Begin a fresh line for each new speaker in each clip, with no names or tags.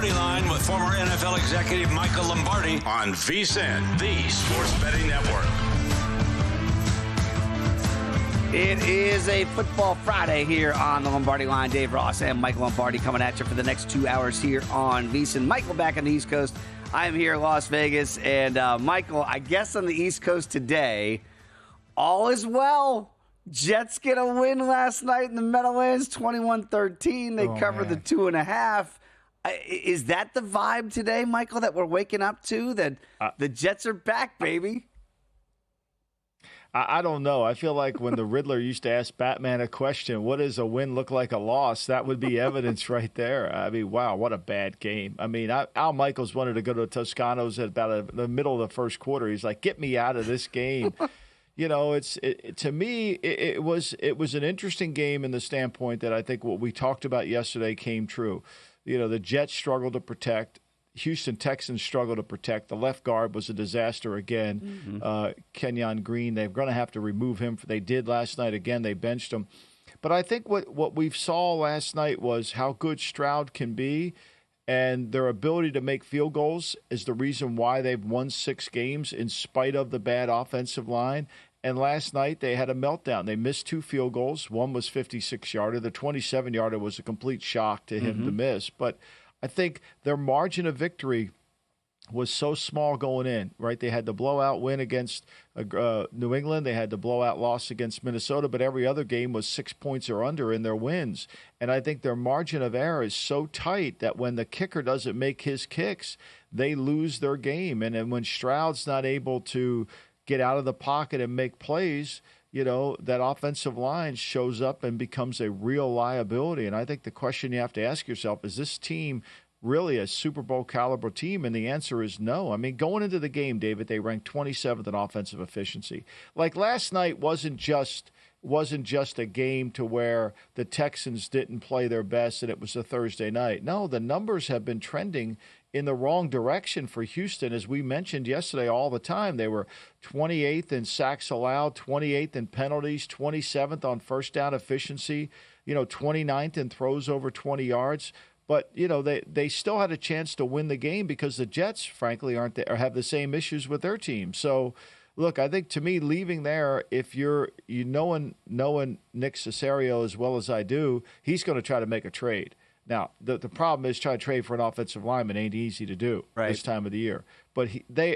Lombardi Line with former NFL executive Michael Lombardi on VSiN, the Sports Betting Network.
It is a Football Friday here on the Lombardi Line. Dave Ross and Michael Lombardi coming at you for the next 2 hours here on VSiN. Michael back on the East Coast. I am here in Las Vegas. And Michael, I guess on the East Coast today, all is well. Jets get a win last night in the Meadowlands, 21-13. They covered the 2.5. Is that the vibe today, Michael, that we're waking up to? That the Jets are back, baby?
I don't know. I feel like when the Riddler used to ask Batman a question, what does a win look like a loss? That would be evidence right there. I mean, wow, what a bad game. I mean, Al Michaels wanted to go to Toscano's at about the middle of the first quarter. He's like, get me out of this game. You know, to me, it was an interesting game in the standpoint that I think what we talked about yesterday came true. You know, the Jets struggled to protect. Houston Texans struggled to protect. The left guard was a disaster again. Kenyon Green, they're going to have to remove him. They did last night. Again, they benched him. But I think what we saw last night was how good Stroud can be, and their ability to make field goals is the reason why they've won 6 games in spite of the bad offensive line. And last night they had a meltdown. They missed 2 field goals. One was 56-yarder. The 27-yarder was a complete shock to him to miss. But I think their margin of victory was so small going in, right? They had the blowout win against New England. They had the blowout loss against Minnesota, but every other game was 6 points or under in their wins. And I think their margin of error is so tight that when the kicker doesn't make his kicks, they lose their game. And then when Stroud's not able to get out of the pocket and make plays, you know, that offensive line shows up and becomes a real liability. And I think the question you have to ask yourself, is this team really a Super Bowl caliber team? And the answer is no. I mean, going into the game, David, they ranked 27th in offensive efficiency. Like last night wasn't just a game to where the Texans didn't play their best and it was a Thursday night. No, the numbers have been trending in the wrong direction for Houston. As we mentioned yesterday all the time, they were 28th in sacks allowed, 28th in penalties, 27th on first down efficiency, 29th in throws over 20 yards. But, they still had a chance to win the game because the Jets, frankly, aren't there, or have the same issues with their team. So, look, I think to me, leaving there, if knowing Nick Caserio as well as I do, he's going to try to make a trade. Now, the problem is trying to trade for an offensive lineman ain't easy to do this time of the year. But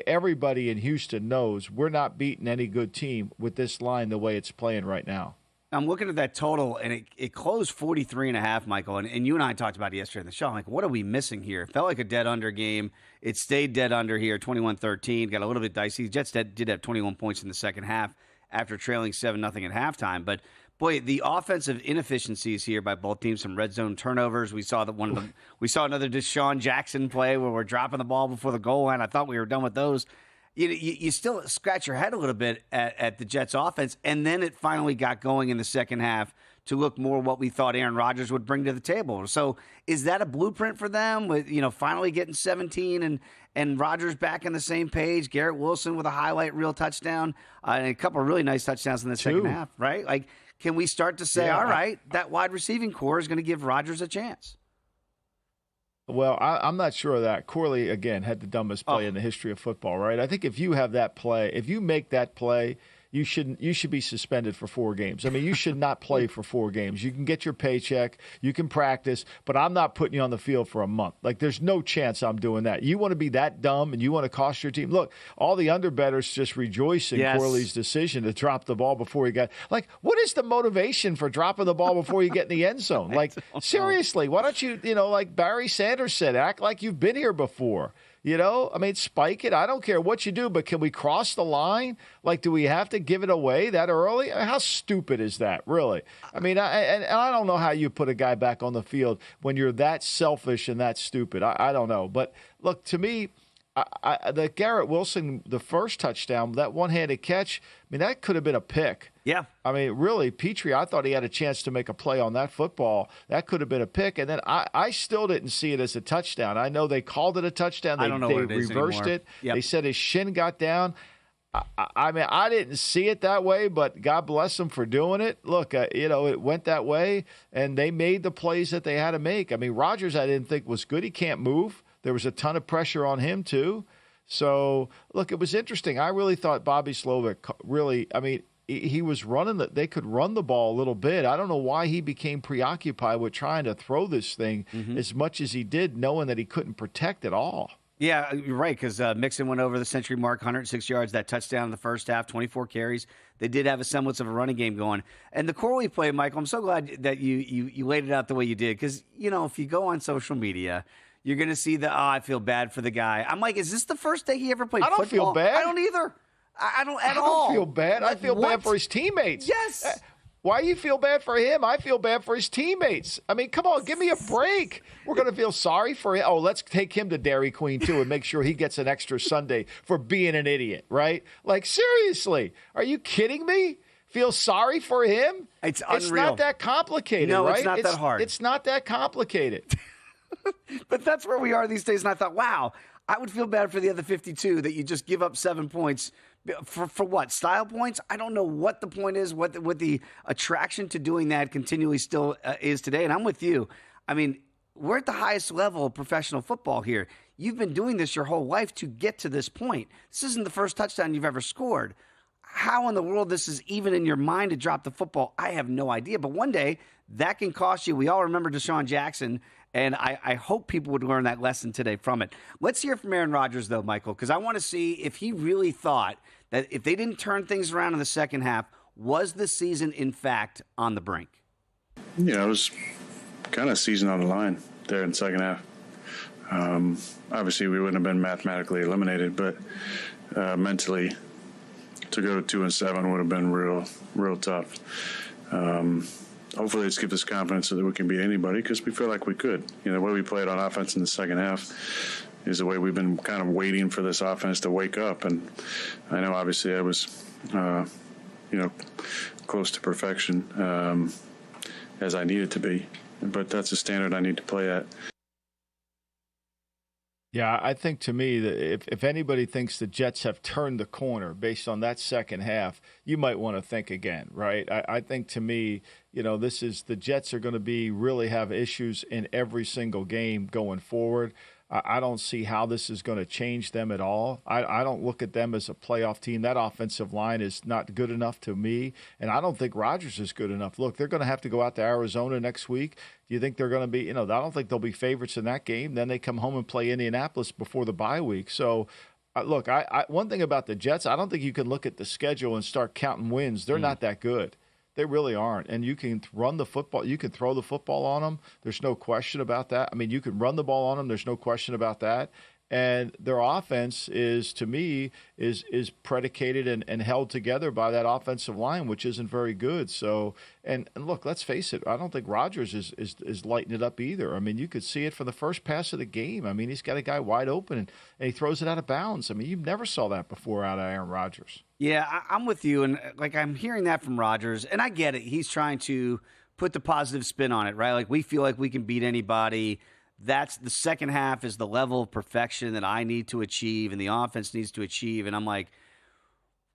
everybody in Houston knows we're not beating any good team with this line the way it's playing right now.
I'm looking at that total, and it closed 43.5, Michael. And you and I talked about it yesterday in the show. I'm like, what are we missing here? It felt like a dead under game. It stayed dead under here, 21-13. Got a little bit dicey. The Jets did have 21 points in the second half after trailing 7-0 at halftime. But boy, the offensive inefficiencies here by both teams, some red zone turnovers. We saw we saw another Deshaun Jackson play where we're dropping the ball before the goal line. I thought we were done with those. You still scratch your head a little bit at the Jets offense, and then it finally got going in the second half to look more what we thought Aaron Rodgers would bring to the table. So is that a blueprint for them with, finally getting 17 and Rodgers back on the same page, Garrett Wilson with a highlight reel touchdown, and a couple of really nice touchdowns in the second half, right? Like, can we start to say, all right, that wide receiving core is going to give Rodgers a chance?
Well, I'm not sure of that. Corley, again, had the dumbest play in the history of football, right? I think if you have that play, if you make that play, you should be suspended for 4 games. I mean, you should not play for 4 games. You can get your paycheck, you can practice, but I'm not putting you on the field for a month. Like, there's no chance I'm doing that. You want to be that dumb and you want to cost your team. Look, all the underbettors just rejoice in Corley's decision to drop the ball before he got. Like, what is the motivation for dropping the ball before you get in the end zone? Like, seriously, why don't you, like Barry Sanders said, act like you've been here before. Spike it. I don't care what you do, but can we cross the line? Like, do we have to give it away that early? How stupid is that, really? I mean, I don't know how you put a guy back on the field when you're that selfish and that stupid. I don't know. But, look, to me, the Garrett Wilson, the first touchdown, that one-handed catch, I mean, that could have been a pick. Yeah. I mean, really, Petrie, I thought he had a chance to make a play on that football. That could have been a pick. And then I still didn't see it as a touchdown. I know they called it a touchdown. They reversed it. Yep. They said his shin got down. I mean, I didn't see it that way, but God bless them for doing it. Look, it went that way, and they made the plays that they had to make. I mean, Rodgers, I didn't think was good. He can't move. There was a ton of pressure on him, too. So, look, it was interesting. I really thought Bobby Slovic he was running they could run the ball a little bit. I don't know why he became preoccupied with trying to throw this thing as much as he did, knowing that he couldn't protect it all.
Yeah, you're right, because Mixon went over the century mark, 106 yards, that touchdown in the first half, 24 carries. They did have a semblance of a running game going. And the Corley play, Michael, I'm so glad that you laid it out the way you did, because, if you go on social media, you're going to see I feel bad for the guy. I'm like, is this the first day he ever played football?
I don't feel bad.
I don't either. I don't at all.
I don't feel bad. I feel bad for his teammates.
Yes.
Why you feel bad for him? I feel bad for his teammates. I mean, come on, give me a break. We're going to feel sorry for him. Oh, let's take him to Dairy Queen, too, and make sure he gets an extra sundae for being an idiot, right? Like, seriously, are you kidding me? Feel sorry for him?
It's unreal.
It's not that complicated,
no,
right?
It's not that hard.
It's not that complicated.
But that's where we are these days, and I thought, wow, I would feel bad for the other 52 that you just give up 7 points. For what? Style points? I don't know what the point is, what the attraction to doing that continually still is today. And I'm with you. I mean, we're at the highest level of professional football here. You've been doing this your whole life to get to this point. This isn't the first touchdown you've ever scored. How in the world this is even in your mind to drop the football, I have no idea. But one day, that can cost you. We all remember Deshaun Jackson, and I hope people would learn that lesson today from it. Let's hear from Aaron Rodgers, though, Michael, because I want to see if he really thought that if they didn't turn things around in the second half, was the season, in fact, on the brink?
Yeah, it was kind of season on the line there in the second half. Obviously, we wouldn't have been mathematically eliminated, but mentally, to go to 2-7 would have been real tough. Hopefully, it's gives us confidence so that we can beat anybody, because we feel like we could. The way we played on offense in the second half is the way we've been kind of waiting for this offense to wake up. And I know, obviously, I was, close to perfection as I needed to be. But that's a standard I need to play at.
Yeah, I think to me that if anybody thinks the Jets have turned the corner based on that second half, you might want to think again, right? I think to me, the Jets are going to really have issues in every single game going forward. I don't see how this is going to change them at all. I don't look at them as a playoff team. That offensive line is not good enough to me, and I don't think Rodgers is good enough. Look, they're going to have to go out to Arizona next week. Do you think they're going to be, I don't think they'll be favorites in that game. Then they come home and play Indianapolis before the bye week. So, look, one thing about the Jets, I don't think you can look at the schedule and start counting wins. They're not that good. They really aren't. And you can run the football. You can throw the football on them. There's no question about that. I mean, you can run the ball on them. There's no question about that. And their offense is, to me, is predicated and held together by that offensive line, which isn't very good. So, and look, let's face it. I don't think Rodgers is lighting it up either. I mean, you could see it for the first pass of the game. I mean, he's got a guy wide open, and he throws it out of bounds. I mean, you never saw that before out of Aaron Rodgers.
Yeah, I'm with you. And, I'm hearing that from Rodgers, and I get it. He's trying to put the positive spin on it, right? Like, we feel like we can beat anybody. That's the second half is the level of perfection that I need to achieve and the offense needs to achieve. And I'm like,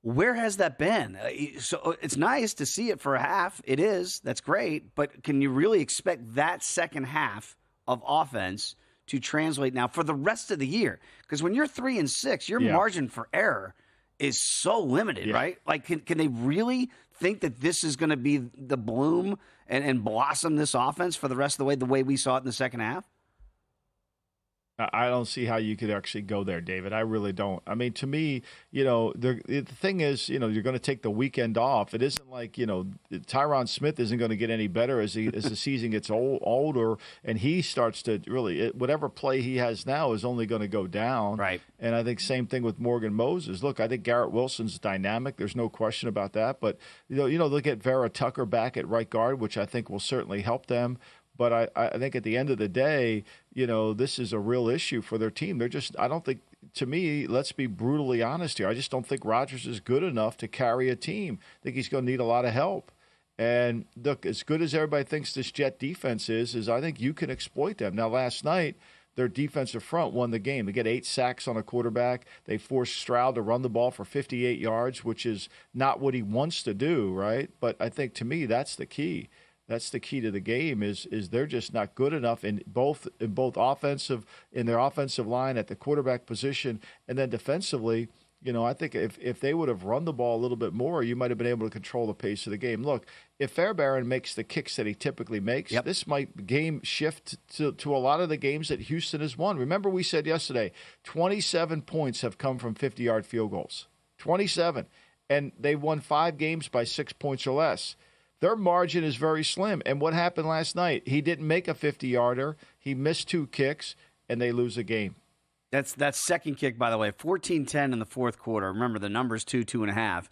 where has that been? So it's nice to see it for a half. It is. That's great. But can you really expect that second half of offense to translate now for the rest of the year? Because when you're 3-6, your margin for error is so limited, right? Like, can they really think that this is going to be the bloom and blossom this offense for the rest of the way we saw it in the second half?
I don't see how you could actually go there, David. I really don't. I mean, to me, the thing is, you're going to take the weekend off. It isn't like, Tyron Smith isn't going to get any better as the season gets older, and he starts to really, whatever play he has now is only going to go down.
Right.
And I think same thing with Morgan Moses. Look, I think Garrett Wilson's dynamic. There's no question about that. But, they'll get Vera Tucker back at right guard, which I think will certainly help them. But I think at the end of the day, this is a real issue for their team. I don't think, to me, let's be brutally honest here, I just don't think Rodgers is good enough to carry a team. I think he's going to need a lot of help. And look, as good as everybody thinks this Jet defense is I think you can exploit them. Now, last night, their defensive front won the game. They get 8 sacks on a quarterback. They forced Stroud to run the ball for 58 yards, which is not what he wants to do, right? But I think, to me, that's the key. That's the key to the game is they're just not good enough in both offensive, in their offensive line at the quarterback position, and then defensively. I think if they would have run the ball a little bit more, you might have been able to control the pace of the game. Look, if Fairbairn makes the kicks that he typically makes, this might game shift to a lot of the games that Houston has won. Remember, we said yesterday, 27 points have come from 50-yard field goals. 27. And they've won 5 games by 6 points or less. Their margin is very slim. And what happened last night? He didn't make a 50-yarder. He missed 2 kicks, and they lose a game.
That's second kick, by the way, 14-10 in the fourth quarter. Remember, the number's 2.5.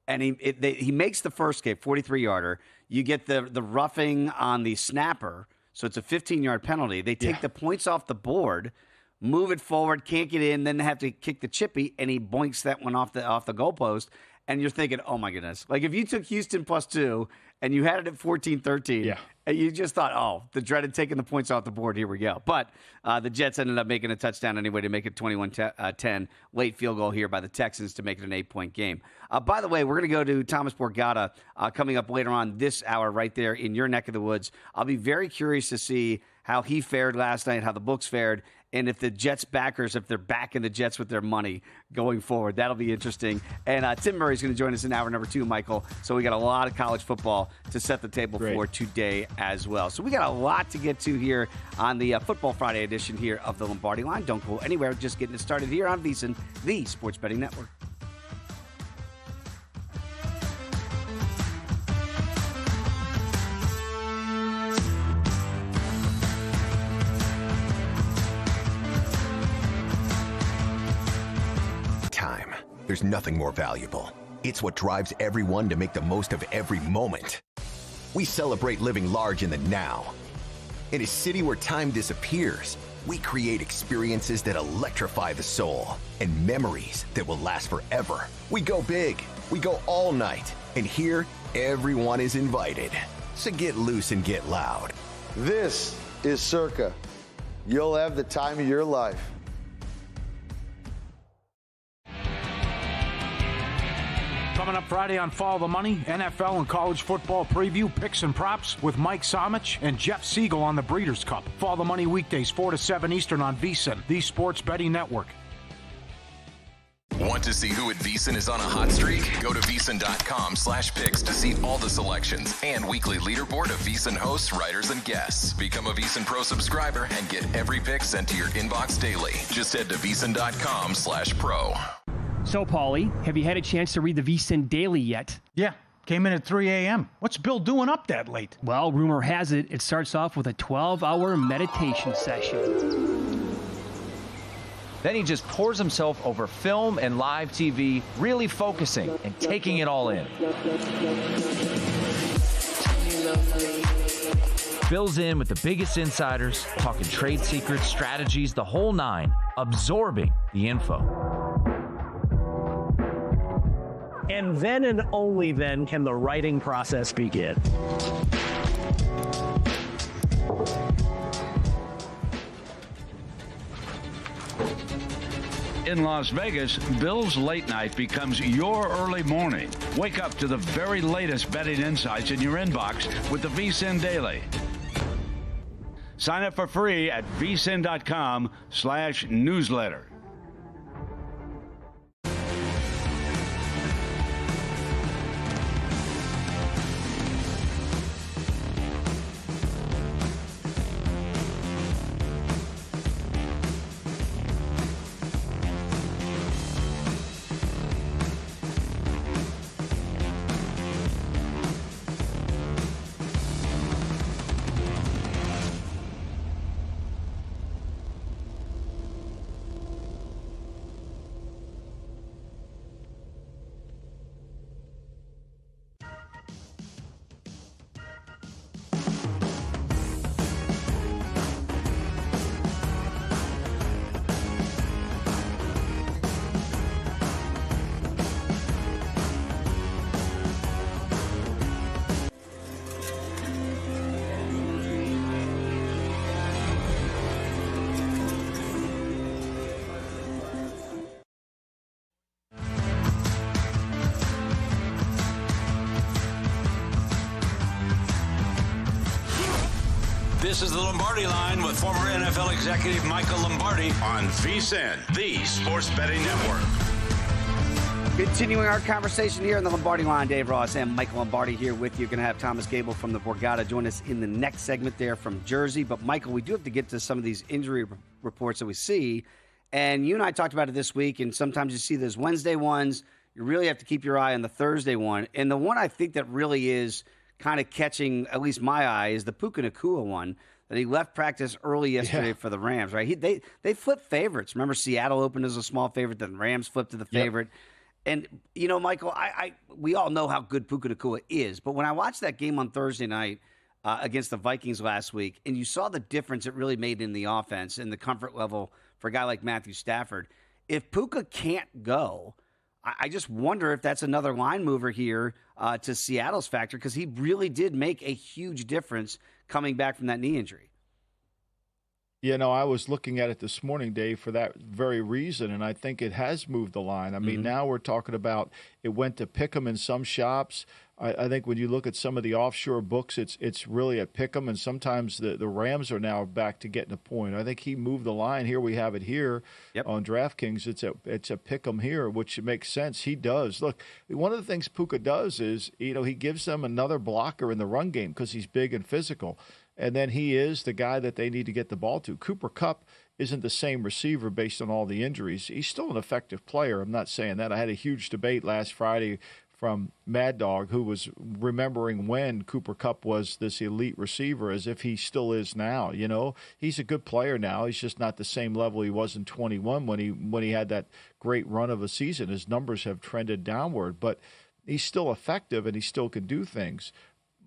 And he makes the first kick, 43-yarder. You get the roughing on the snapper, so it's a 15-yard penalty. They take the points off the board, move it forward, can't get in, then they have to kick the chippy, and he boinks that one off the goalpost. And you're thinking, oh, my goodness. Like, if you took Houston +2 and you had it at 14-13, and you just thought, oh, the dreaded taking the points off the board, here we go. But the Jets ended up making a touchdown anyway to make it 21-10. Late field goal here by the Texans to make it an 8-point game. By the way, we're going to go to Thomas Borgata coming up later on this hour right there in your neck of the woods. I'll be very curious to see how he fared last night, how the books fared, and if the Jets backers, if they're backing the Jets with their money going forward. That'll be interesting. And Tim Murray's going to join us in hour number 2, Michael. So we got a lot of college football to set the table for today as well. So we got a lot to get to here on the Football Friday edition here of the Lombardi Line. Don't go anywhere. Just getting it started here on VSiN, the Sports Betting Network.
There's nothing more valuable. It's what drives everyone to make the most of every moment. We celebrate living large in the now. In a city where time disappears, we create experiences that electrify the soul and memories that will last forever. We go big, we go all night, and here, everyone is invited. So get loose and get loud.
This is Circa. You'll have the time of your life.
Coming up Friday on Follow the Money, NFL and college football preview, picks and props with Mike Somich and Jeff Siegel on the Breeders' Cup. Follow the Money weekdays 4 to 7 Eastern on VSiN, the Sports Betting Network.
Want to see who at VSiN is on a hot streak? Go to VSiN.com/picks to see all the selections and weekly leaderboard of VSiN hosts, writers, and guests. Become a VSiN Pro subscriber and get every pick sent to your inbox daily. Just head to VSiN.com/pro.
So, Paulie, have you had a chance to read the VSiN Daily yet?
Yeah, came in at 3 a.m. What's Bill doing up that late?
Well, rumor has it starts off with a 12-hour meditation session.
Then he just pours himself over film and live TV, really focusing and taking it all in. Bill's in with the biggest insiders, talking trade secrets, strategies, the whole nine, absorbing the info.
And then and only then can the writing process begin.
In Las Vegas, Bill's late night becomes your early morning. Wake up to the very latest betting insights in your inbox with the VSiN Daily. Sign up for free at vsin.com/newsletter.
This is the Lombardi Line with former NFL executive Michael Lombardi on VSiN, the Sports Betting Network.
Continuing our conversation here in the Lombardi Line, Dave Ross and Michael Lombardi here with you. Going to have Thomas Gable from the Borgata join us in the next segment there from Jersey. But, Michael, we do have to get to some of these injury reports that we see. And you and I talked about it this week, and sometimes you see those Wednesday ones. You really have to keep your eye on the Thursday one. And the one I think that really is kind of catching at least my eye is the Puka Nacua one, that he left practice early yesterday for the Rams, right? They flipped favorites. Remember, Seattle opened as a small favorite, then Rams flipped to the favorite. Yep. And, you know, Michael, we all know how good Puka Nacua is. But when I watched that game on Thursday night against the Vikings last week, and you saw the difference it really made in the offense and the comfort level for a guy like Matthew Stafford, if Puka can't go, I just wonder if that's another line mover here to Seattle's factor, because he really did make a huge difference coming back from that knee injury.
You know, I was looking at it this morning, Dave, for that very reason, and I think it has moved the line. I mean, now we're talking about it went to Pick'em in some shops. I think when you look at some of the offshore books, it's really at Pick'em, and sometimes the Rams are now back to getting a point. I think he moved the line. Here we have it here on DraftKings. It's a Pick'em here, which makes sense. He does. Look, one of the things Puka does is, you know, he gives them another blocker in the run game because he's big and physical. And then he is the guy that they need to get the ball to. Cooper Kupp isn't the same receiver based on all the injuries. He's still an effective player. I'm not saying that. I had a huge debate last Friday from Mad Dog, who was remembering when Cooper Kupp was this elite receiver as if he still is now. You know, he's a good player now. He's just not the same level he was in 21 when he had that great run of a season. His numbers have trended downward, but he's still effective and he still can do things.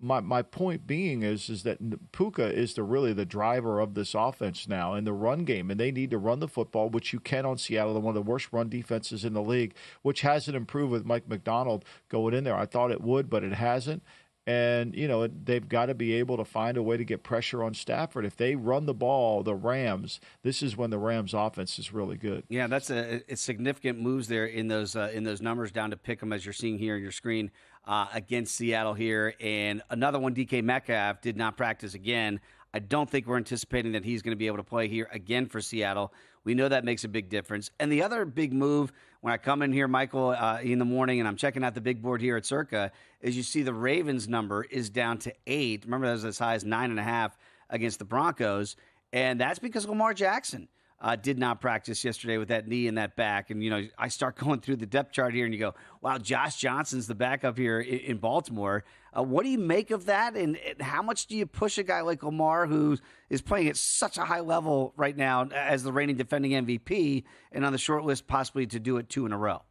My point being is that Puka is really the driver of this offense now in the run game, and they need to run the football, which you can on Seattle, one of the worst run defenses in the league, which hasn't improved with Mike McDonald going in there. I thought it would, but it hasn't. And, you know, they've got to be able to find a way to get pressure on Stafford. If they run the ball, the Rams, this is when the Rams offense is really good.
Yeah, that's a significant moves there in those numbers down to pick them, as you're seeing here on your screen, against Seattle here. And another one, DK Metcalf, did not practice again. I don't think we're anticipating that he's going to be able to play here again for Seattle. We know that makes a big difference. And the other big move, when I come in here, Michael, in the morning, and I'm checking out the big board here at Circa, is you see the Ravens number is down to 8. Remember, that was as high as 9.5 against the Broncos. And that's because Lamar Jackson did not practice yesterday with that knee and that back. And, you know, I start going through the depth chart here and you go, wow, Josh Johnson's the backup here in Baltimore. What do you make of that? And how much do you push a guy like Lamar, who is playing at such a high level right now as the reigning defending MVP and on the short list possibly to do it 2 in a row?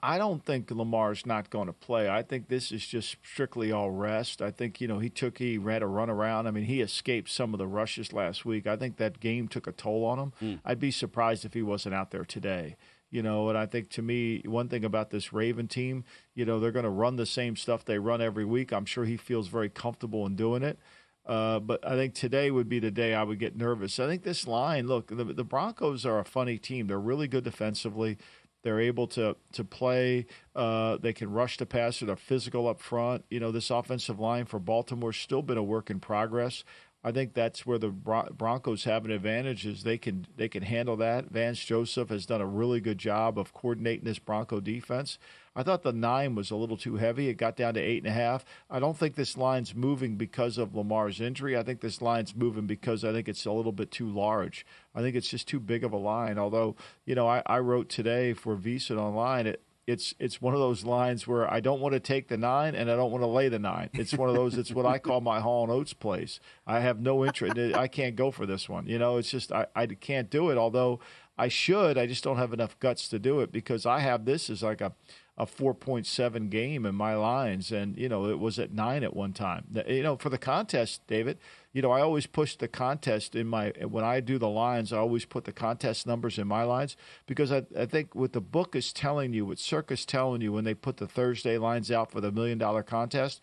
I don't think Lamar's not going to play. I think this is just strictly all rest. I think, you know, he ran a run around. I mean, he escaped some of the rushes last week. I think that game took a toll on him. I'd be surprised if he wasn't out there today. You know, and I think, to me, one thing about this Raven team, you know, they're going to run the same stuff they run every week. I'm sure he feels very comfortable in doing it. But I think today would be the day I would get nervous. I think this line, look, the Broncos are a funny team. They're really good defensively. They're able to play. They can rush the passer. They're physical up front. You know, this offensive line for Baltimore's still been a work in progress. I think that's where the Broncos have an advantage, is they can handle that. Vance Joseph has done a really good job of coordinating this Bronco defense. I thought the 9 was a little too heavy. It got down to 8.5. I don't think this line's moving because of Lamar's injury. I think this line's moving because I think it's a little bit too large. I think it's just too big of a line. Although, you know, I wrote today for VSiN Online, it's one of those lines where I don't want to take the 9 and I don't want to lay the 9. It's one of those, it's what I call my Hall & Oates plays. I have no interest. I can't go for this one. You know, it's just I can't do it, although I should. I just don't have enough guts to do it because I have this as like a 4.7 game in my lines, and, you know, it was at 9 at one time. You know, for the contest, David, you know, I always push the contest when I do the lines, I always put the contest numbers in my lines because I think what the book is telling you, what Circa's telling you when they put the Thursday lines out for the $1 million contest,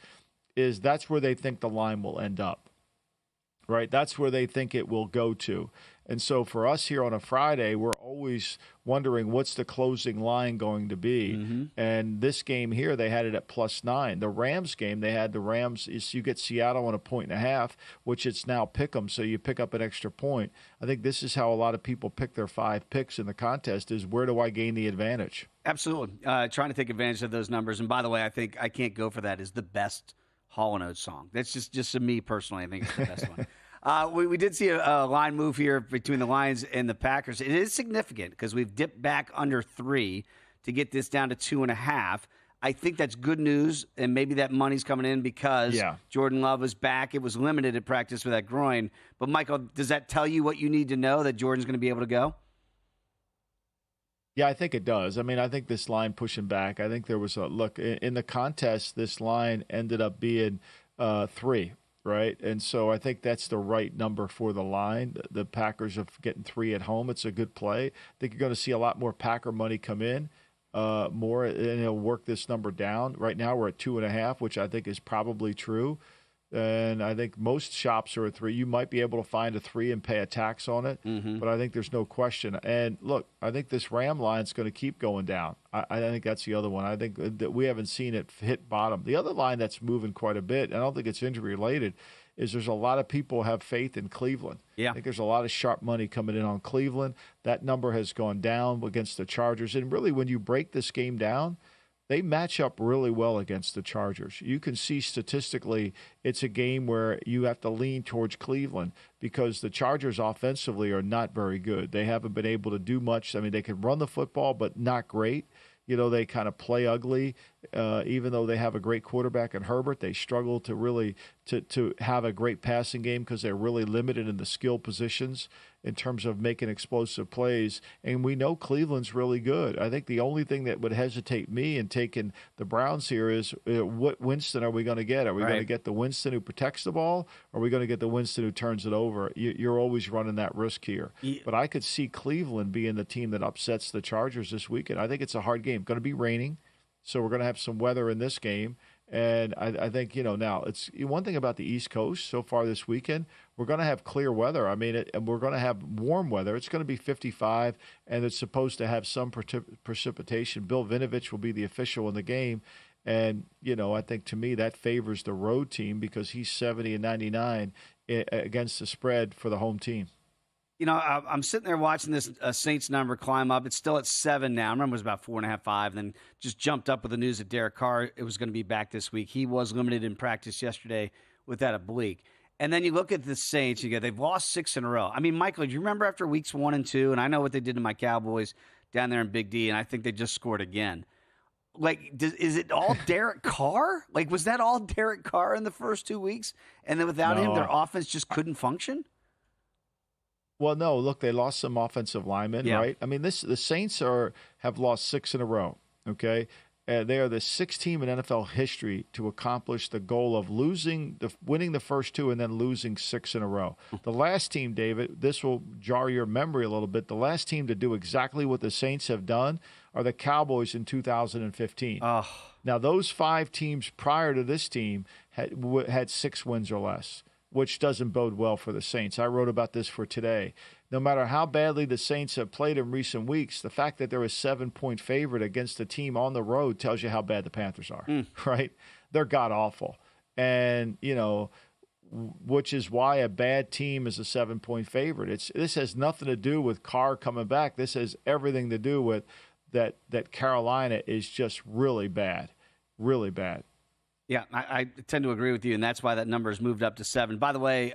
is that's where they think the line will end up, right? That's where they think it will go to. And so for us here on a Friday, we're always wondering what's the closing line going to be.
Mm-hmm.
And this game here, they had it at +9. The Rams game, they had the Rams, you get Seattle on 1.5, which it's now pick 'em, so you pick up an extra point. I think this is how a lot of people pick their 5 picks in the contest is where do I gain the advantage? Absolutely.
Trying to take advantage of those numbers. And by the way, I think I Can't Go For That is the best Hall & Oates song. That's just me personally. I think it's the best one. We did see a line move here between the Lions and the Packers. It is significant because we've dipped back under 3 to get this down to 2.5. I think that's good news, and maybe that money's coming in because Jordan Love is back. It was limited at practice with that groin. But, Michael, does that tell you what you need to know, that Jordan's going to be able to go?
Yeah, I think it does. I mean, I think this line pushing back, I think there was a look in the contest, this line ended up being 3. Right, and so I think that's the right number for the line. The Packers are getting 3 at home. It's a good play. I think you're going to see a lot more Packer money come in, more, and it'll work this number down. Right now we're at 2.5, which I think is probably true. And I think most shops are at 3. You might be able to find a 3 and pay a tax on it, but I think there's no question. And look, I think this Ram line's going to keep going down. I think that's the other one. I think that we haven't seen it hit bottom. The other line that's moving quite a bit, and I don't think it's injury related, is there's a lot of people have faith in Cleveland.
Yeah.
I think there's a lot of sharp money coming in on Cleveland. That number has gone down against the Chargers. And really, when you break this game down, they match up really well against the Chargers. You can see statistically it's a game where you have to lean towards Cleveland because the Chargers offensively are not very good. They haven't been able to do much. I mean, they can run the football, but not great. You know, they kind of play ugly. Even though they have a great quarterback in Herbert, they struggle to really to have a great passing game because they're really limited in the skill positions in terms of making explosive plays. And we know Cleveland's really good. I think the only thing that would hesitate me in taking the Browns here is what Winston are we going to get? Are we going to get the Winston who protects the ball? Or are we going to get the Winston who turns it over? You're always running that risk here. Yeah. But I could see Cleveland being the team that upsets the Chargers this weekend. I think it's a hard game. Going to be raining, so we're going to have some weather in this game. And I think, you know, now it's one thing about the East Coast so far this weekend, we're going to have clear weather. I mean, and we're going to have warm weather. It's going to be 55, and it's supposed to have some precipitation. Bill Vinovich will be the official in the game. And, you know, I think to me that favors the road team because he's 70 and 99 against the spread for the home team.
You know, I'm sitting there watching this Saints number climb up. It's still at 7 now. I remember it was about 4.5, 5, and then just jumped up with the news that Derek Carr was going to be back this week. He was limited in practice yesterday with that oblique. And then you look at the Saints, they've lost 6 in a row. I mean, Michael, do you remember after weeks 1 and 2, and I know what they did to my Cowboys down there in Big D, and I think they just scored again. Like, is it all Derek Carr? Like, was that all Derek Carr in the first 2 weeks? And then without him, their offense just couldn't function?
Well, no, look, they lost some offensive linemen, right? I mean, the Saints have lost 6 in a row, okay? They are the 6th team in NFL history to accomplish the goal of winning the first 2 and then losing 6 in a row. The last team, David, this will jar your memory a little bit, the last team to do exactly what the Saints have done are the Cowboys in 2015.
Oh.
Now, those 5 teams prior to this team had 6 wins or less, which doesn't bode well for the Saints. I wrote about this for today. No matter how badly the Saints have played in recent weeks, the fact that they're a 7-point favorite against a team on the road tells you how bad the Panthers are, right? They're god-awful. And, you know, which is why a bad team is a 7-point favorite. This has nothing to do with Carr coming back. This has everything to do with that Carolina is just really bad, really bad.
Yeah, I tend to agree with you, and that's why that number has moved up to 7. By the way,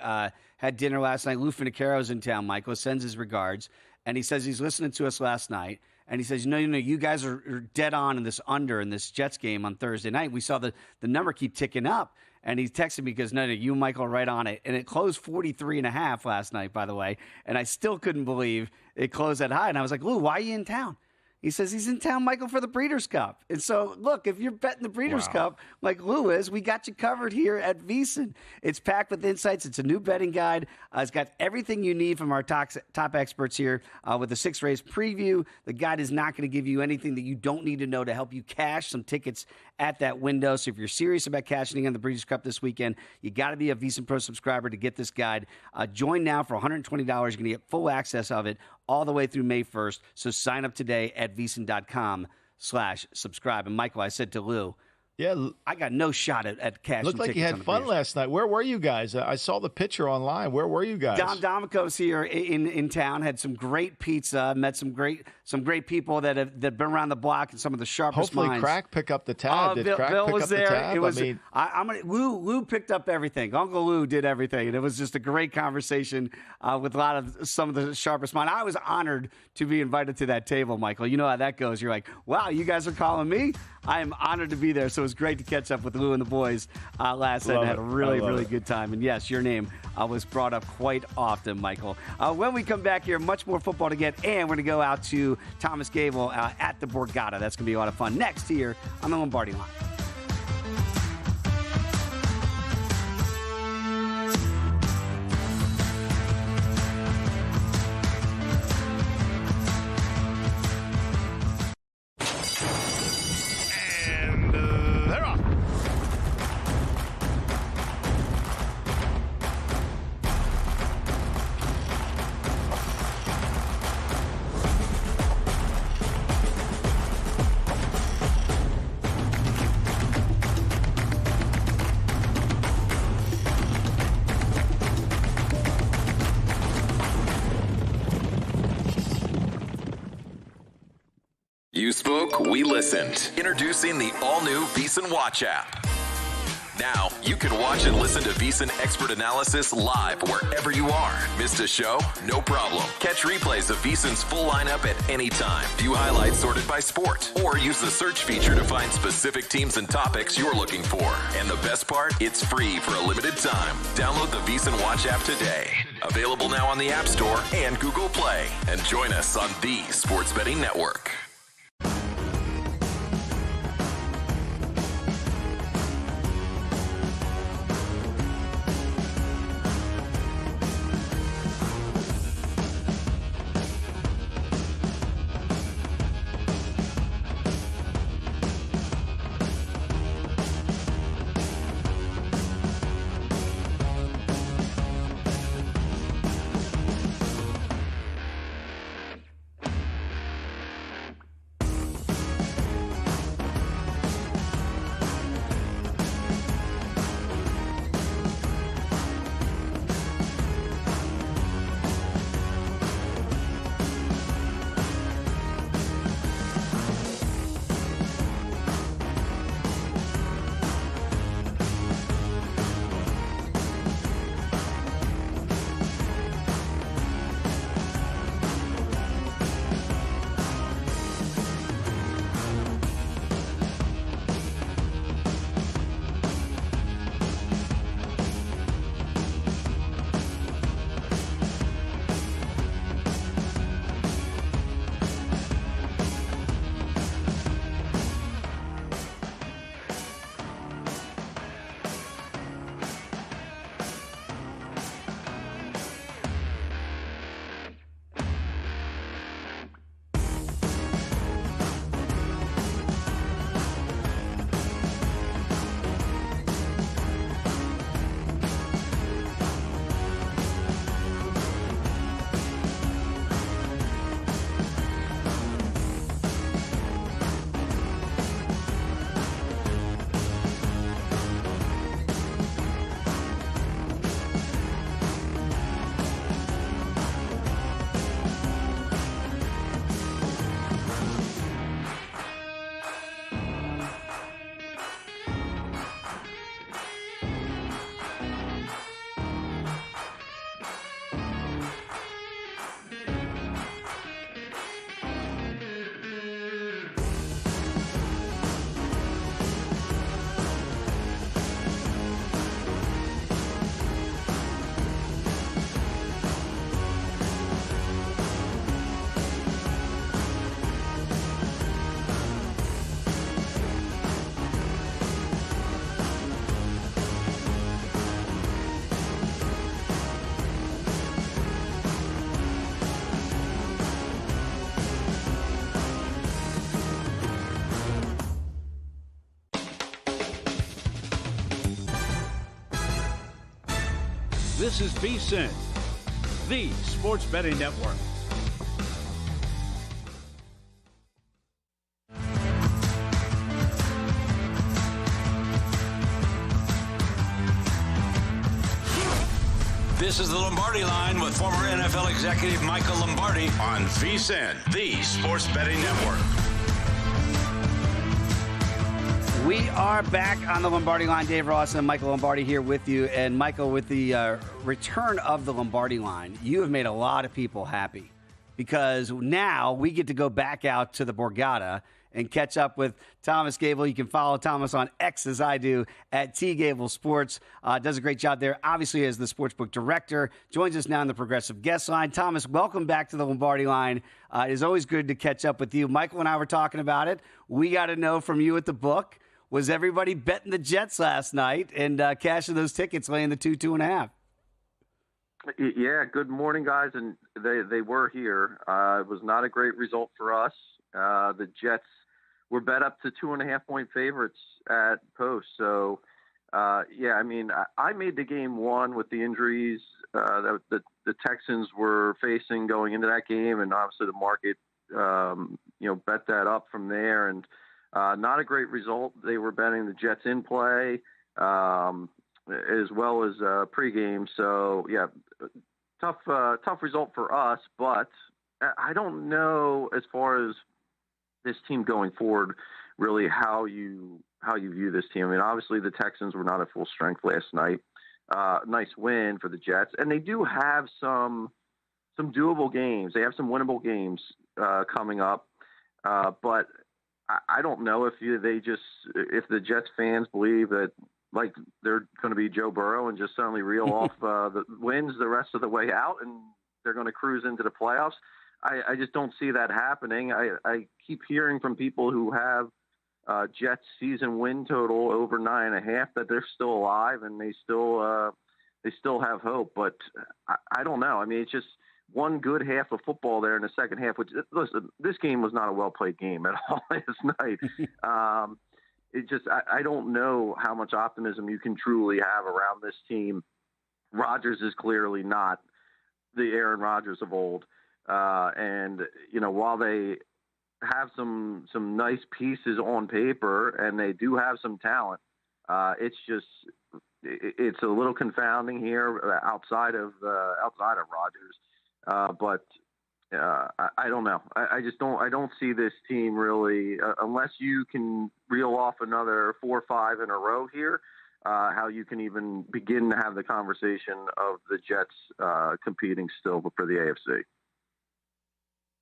had dinner last night. Lou Finicaro's in town, Michael. Sends his regards, and he says he's listening to us last night, and he says, no, you guys are dead on in this under in this Jets game on Thursday night. We saw the number keep ticking up, and he texted me because, no, you and Michael are right on it. And it closed 43.5 last night, by the way, and I still couldn't believe it closed that high. And I was like, Lou, why are you in town? He says he's in town, Michael, for the Breeders' Cup. And so, look, if you're betting the Breeders' Cup like Lou is, we got you covered here at VSiN. It's packed with insights. It's a new betting guide. It's got everything you need from our top experts here with the 6-race preview. The guide is not going to give you anything that you don't need to know to help you cash some tickets at that window. So if you're serious about cashing in the Breeders' Cup this weekend, you got to be a VSiN Pro subscriber to get this guide. Join now for $120. You're going to get full access of it all the way through May 1st. So sign up today at VSiN.com/subscribe. And Michael, I said to Lou, I got no shot at cashing.
Looked like you had fun last night. Where were you guys? I saw the picture online. Where were you guys?
Don Domico's here in town. Had some great pizza. Met some great people that have been around the block and some of the sharpest minds.
Hopefully, Crack pick up the tab. Did Crack
Bill
pick
was
up
there.
the tab?
It was. Lou picked up everything. Uncle Lou did everything, and it was just a great conversation with some of the sharpest minds. I was honored to be invited to that table, Michael. You know how that goes. You're like, wow, you guys are calling me. I am honored to be there. So it was great to catch up with Lou and the boys last night and had a really good time. And yes, your name was brought up quite often, Michael. When we come back here, much more football to get, and we're going to go out to Thomas Gable at the Borgata. That's going to be a lot of fun next here on the Lombardi Line.
You spoke, we listened. Introducing the all-new VSiN Watch app. Now, you can watch and listen to VSiN expert analysis live wherever you are. Missed a show? No problem. Catch replays of VSiN's full lineup at any time. View highlights sorted by sport. Or use the search feature to find specific teams and topics you're looking for. And the best part? It's free for a limited time. Download the VSiN Watch app today. Available now on the App Store and Google Play. And join us on the Sports Betting Network.
This is VSiN, the sports betting network.
This is the Lombardi Line with former NFL executive Michael Lombardi on VSiN, the sports betting network.
We are back on the Lombardi Line. Dave Ross and Michael Lombardi here with you. And Michael, with the return of the Lombardi Line, you have made a lot of people happy because now we get to go back out to the Borgata and catch up with Thomas Gable. You can follow Thomas on X, as I do, at T Gable Sports. Does a great job there, obviously, as the sportsbook director. Joins us now on the Progressive Guest Line. Thomas, welcome back to the Lombardi Line. It is always good to catch up with you. Michael and I were talking about it. We got to know from you at the book, was everybody betting the Jets last night and cashing those tickets, laying the 2.5?
Yeah, good morning, guys. And they were here. It was not a great result for us. The Jets were bet up to 2.5-point favorites at post. So, yeah, I mean, I made the game one with the injuries that the Texans were facing going into that game. And obviously the market, bet that up from there. And not a great result. They were betting the Jets in play as well as pregame. So, yeah, tough result for us. But I don't know as far as this team going forward, really how you view this team. I mean, obviously the Texans were not at full strength last night. Nice win for the Jets, and they do have some doable games. They have some winnable games coming up, but I don't know if the Jets fans believe that like they're going to be Joe Burrow and just suddenly reel off the wins the rest of the way out, and they're going to cruise into the playoffs. I just don't see that happening. I keep hearing from people who have Jets season win total over 9.5 that they're still alive and they still have hope. But I don't know. I mean, it's just one good half of football there in the second half. Which, listen, this game was not a well played game at all last night. I don't know how much optimism you can truly have around this team. Rodgers is clearly not the Aaron Rodgers of old. And, while they have some nice pieces on paper and they do have some talent, it's a little confounding here outside of Rodgers. But I don't know. I don't see this team really, unless you can reel off another 4 or 5 in a row here, how you can even begin to have the conversation of the Jets competing still for the AFC.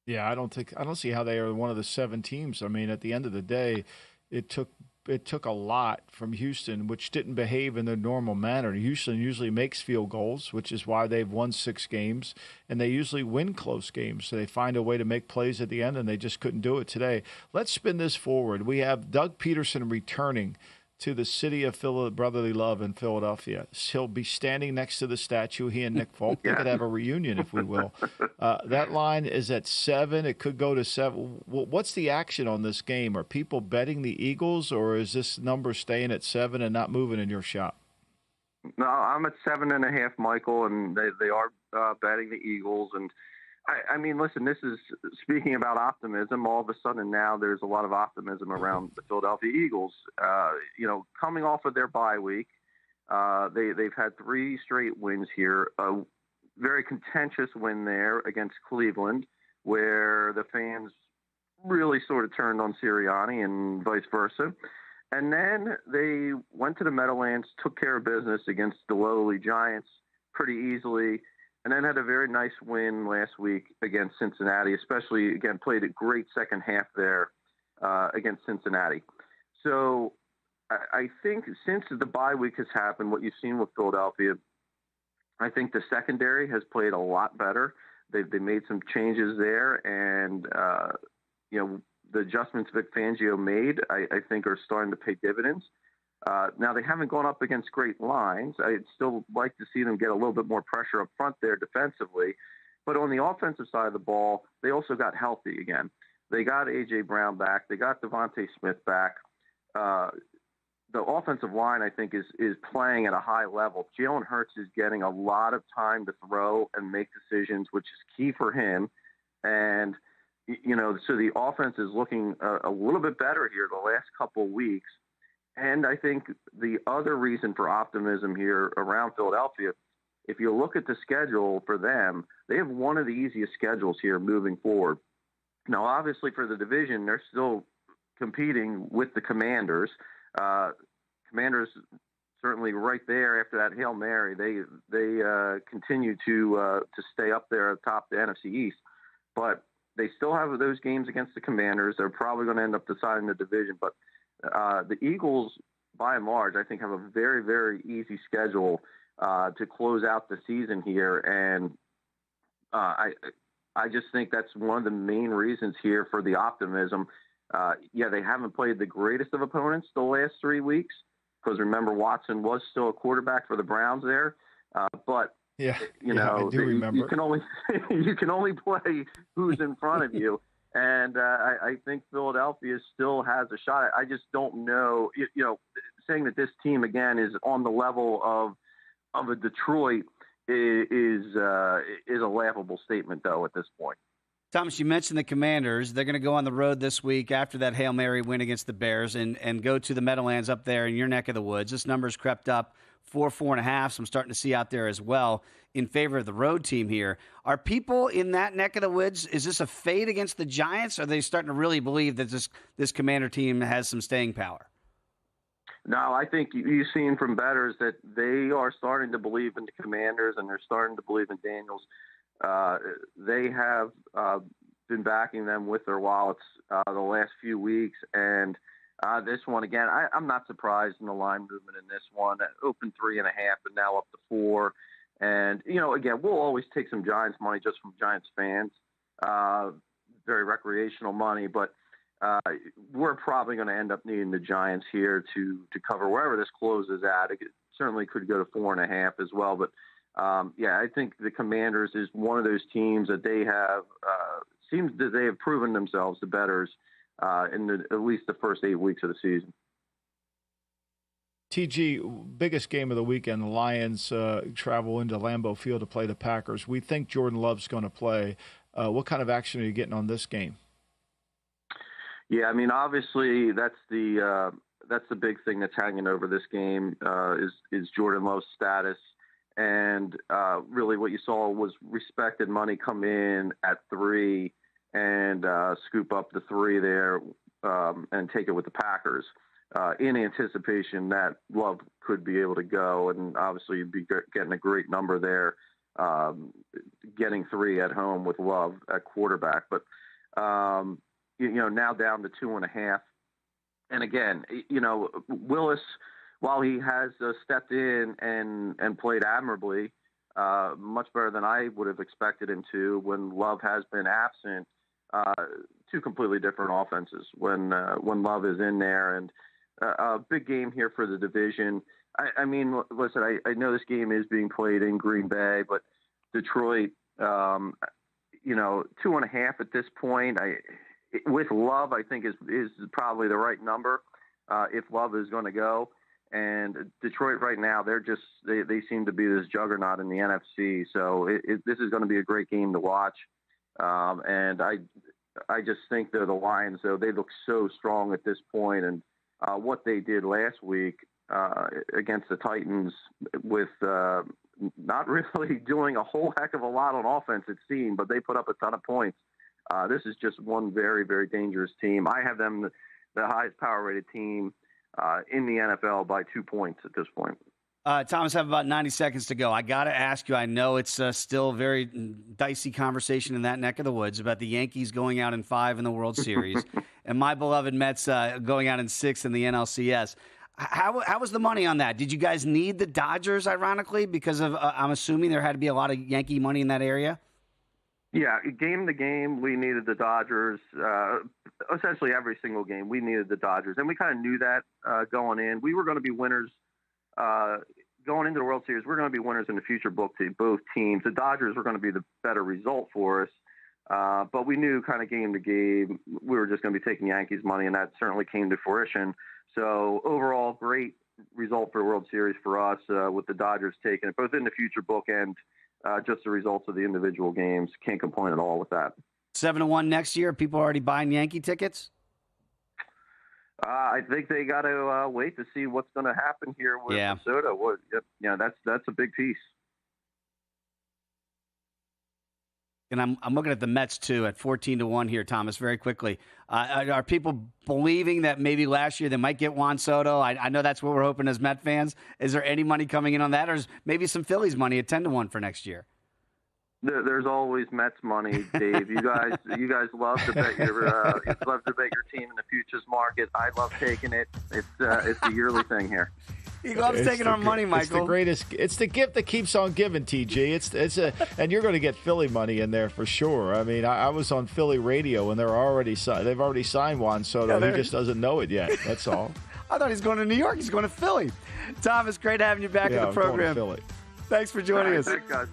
Yeah, I don't see how they are one of the 7 teams. I mean, at the end of the day, it took a lot from Houston, which didn't behave in their normal manner. Houston usually makes field goals, which is why they've won 6 games, and they usually win close games. So they find a way to make plays at the end, and they just couldn't do it today. Let's spin this forward. We have Doug Peterson returning to the city of brotherly love in Philadelphia. He'll be standing next to the statue, he and Nick Folk. They could have a reunion, if we will. That line is at 7. It could go to 7. What's the action on this game? Are people betting the Eagles, or is this number staying at 7 and not moving in your shop?
No, I'm at 7.5, Michael, and they are betting the Eagles. And I mean, listen, this is speaking about optimism. All of a sudden now there's a lot of optimism around the Philadelphia Eagles. Coming off of their bye week, they've had 3 straight wins here. A very contentious win there against Cleveland, where the fans really sort of turned on Sirianni and vice versa. And then they went to the Meadowlands, took care of business against the lowly Giants pretty easily, and then had a very nice win last week against Cincinnati, especially, again, played a great second half there against Cincinnati. So I think since the bye week has happened, what you've seen with Philadelphia, I think the secondary has played a lot better. They made some changes there, and, the adjustments Vic Fangio made, I think, are starting to pay dividends. Now, they haven't gone up against great lines. I'd still like to see them get a little bit more pressure up front there defensively. But on the offensive side of the ball, they also got healthy again. They got A.J. Brown back. They got Devontae Smith back. The the offensive line, I think, is playing at a high level. Jalen Hurts is getting a lot of time to throw and make decisions, which is key for him. And, so the offense is looking a little bit better here the last couple of weeks. And I think the other reason for optimism here around Philadelphia, if you look at the schedule for them, they have one of the easiest schedules here moving forward. Now, obviously, for the division, they're still competing with the Commanders. Commanders certainly right there after that Hail Mary. They continue to stay up there atop the NFC East, but they still have those games against the Commanders. They're probably going to end up deciding the division, but the Eagles, by and large, I think have a very, very easy schedule to close out the season here, and I just think that's one of the main reasons here for the optimism. They haven't played the greatest of opponents the last 3 weeks, because remember, Watson was still a quarterback for the Browns there, but
I do remember.
You can only play who's in front of you. And I think Philadelphia still has a shot. I just don't know, saying that this team, again, is on the level of a Detroit is a laughable statement, though, at this point.
Thomas, you mentioned the Commanders. They're going to go on the road this week after that Hail Mary win against the Bears and go to the Meadowlands up there in your neck of the woods. This number's crept up 4.5, so I'm starting to see out there as well in favor of the road team here. Are people in that neck of the woods, is this a fade against the Giants? Or are they starting to really believe that this Commander team has some staying power?
No, I think you've seen from bettors that they are starting to believe in the Commanders, and they're starting to believe in Daniels. They have been backing them with their wallets the last few weeks, and this one, again, I'm not surprised in the line movement in this one. Open 3.5 and now up to 4. And, again, we'll always take some Giants money just from Giants fans, very recreational money, but we're probably going to end up needing the Giants here to cover wherever this closes at. It certainly could go to 4.5 as well, but I think the Commanders is one of those teams that they have seems that they have proven themselves the bettors in at least the first 8 weeks of the season.
TG, biggest game of the weekend, the Lions travel into Lambeau Field to play the Packers. We think Jordan Love's going to play. What kind of action are you getting on this game?
Yeah, I mean, obviously that's the big thing that's hanging over this game is Jordan Love's status. And really what you saw was respected money come in at 3 and scoop up the 3 there and take it with the Packers in anticipation that Love could be able to go. And obviously you'd be getting a great number there, getting 3 at home with Love at quarterback. But, now down to 2.5. And again, Willis, while he has stepped in and played admirably, much better than I would have expected him to when Love has been absent, 2 completely different offenses when Love is in there. And a big game here for the division. I mean, listen, I know this game is being played in Green Bay, but Detroit, 2.5 at this point, with Love, I think is probably the right number if Love is going to go. And Detroit right now, they seem to be this juggernaut in the NFC. So this is going to be a great game to watch. And I just think that the Lions, though, they look so strong at this point. And what they did last week against the Titans with not really doing a whole heck of a lot on offense, it seemed, but they put up a ton of points. This is just one very, very dangerous team. I have them the highest power-rated team in the NFL by 2 points at this point.
Thomas, I have about 90 seconds to go. I got to ask you, I know it's still a very dicey conversation in that neck of the woods about the Yankees going out in 5 in the World Series and my beloved Mets going out in 6 in the NLCS. How was the money on that? Did you guys need the Dodgers, ironically, because of I'm assuming there had to be a lot of Yankee money in that area?
Yeah, game to game, we needed the Dodgers. Essentially every single game, we needed the Dodgers. And we kind of knew that going in. We were going to be winners going into the World Series. We're going to be winners in the future, both teams. The Dodgers were going to be the better result for us. But we knew kind of game to game we were just going to be taking Yankees money, and that certainly came to fruition. So overall, great result for World Series for us with the Dodgers taking it, both in the future book and just the results of the individual games. Can't complain at all with that.
7-1 next year. People already buying Yankee tickets?
I think they got to wait to see what's going to happen here with Minnesota. That's a big piece.
And I'm looking at the Mets, too, at 14-1 here, Thomas, very quickly. Are people believing that maybe last year they might get Juan Soto? I know that's what we're hoping as Met fans. Is there any money coming in on that? Or is maybe some Phillies money at 10-1 for next year?
There's always Mets money, Dave. You guys love to bet your team in the futures market. I love taking it. It's a yearly thing here.
He loves taking our money, Michael.
It's the greatest. It's the gift that keeps on giving, TG. And you're going to get Philly money in there for sure. I mean, I was on Philly radio and they've already signed Juan Soto. He just doesn't know it yet. That's all.
I thought he's going to New York. He's going to Philly. Thomas, great having you back in the program.
I'm going to Philly.
Thanks for joining us.
Thanks, guys.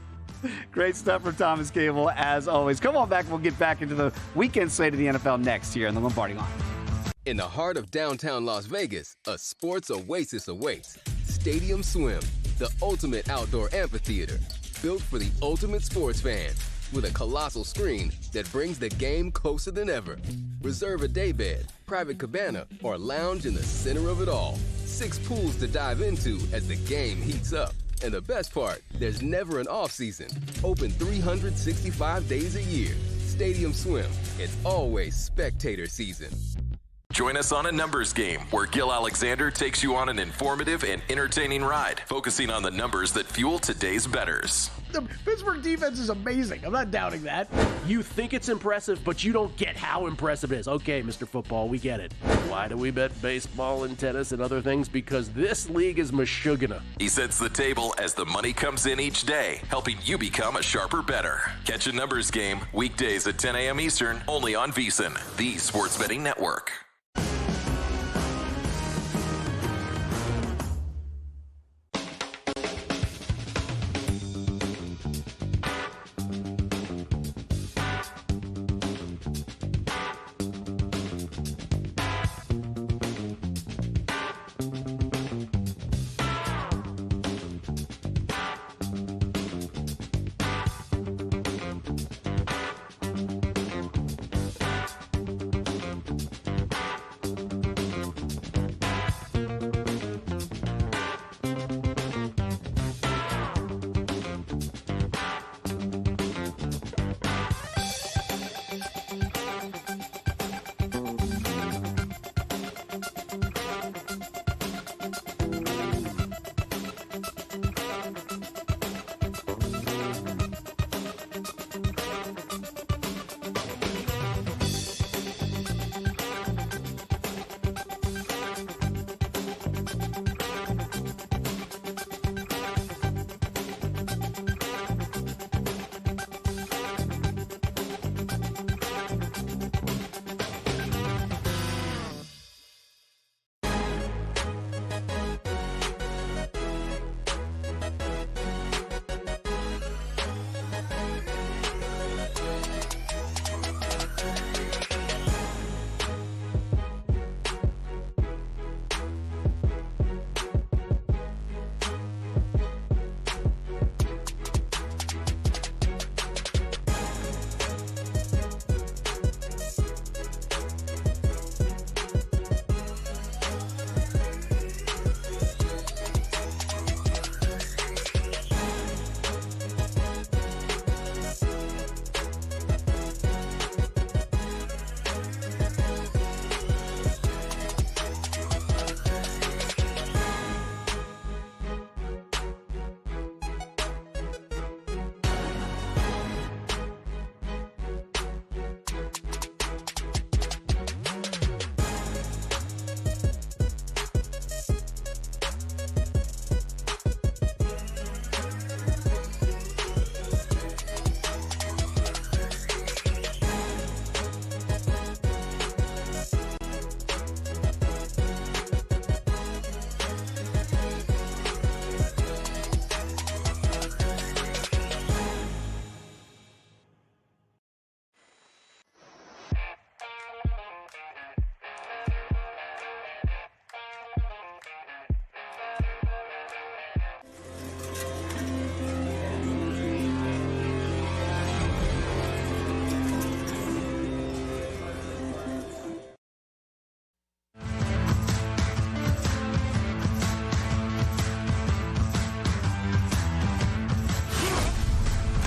Great stuff from Thomas Gable, as always. Come on back. We'll get back into the weekend slate of the NFL next here on the Lombardi Line.
In the heart of downtown Las Vegas, a sports oasis awaits. Stadium Swim, the ultimate outdoor amphitheater, built for the ultimate sports fan, with a colossal screen that brings the game closer than ever. Reserve a daybed, private cabana, or lounge in the center of it all. 6 pools to dive into as the game heats up. And the best part, there's never an off-season. Open 365 days a year. Stadium Swim, it's always spectator season.
Join us on a numbers game where Gil Alexander takes you on an informative and entertaining ride, focusing on the numbers that fuel today's bettors.
The Pittsburgh defense is amazing. I'm not doubting that. You think it's impressive, but you don't get how impressive it is. Okay, Mr. Football, we get it. Why do we bet baseball and tennis and other things? Because this league is mashugana.
He sets the table as the money comes in each day, helping you become a sharper bettor. Catch a numbers game weekdays at 10 a.m. Eastern, only on VSiN, the sports betting network.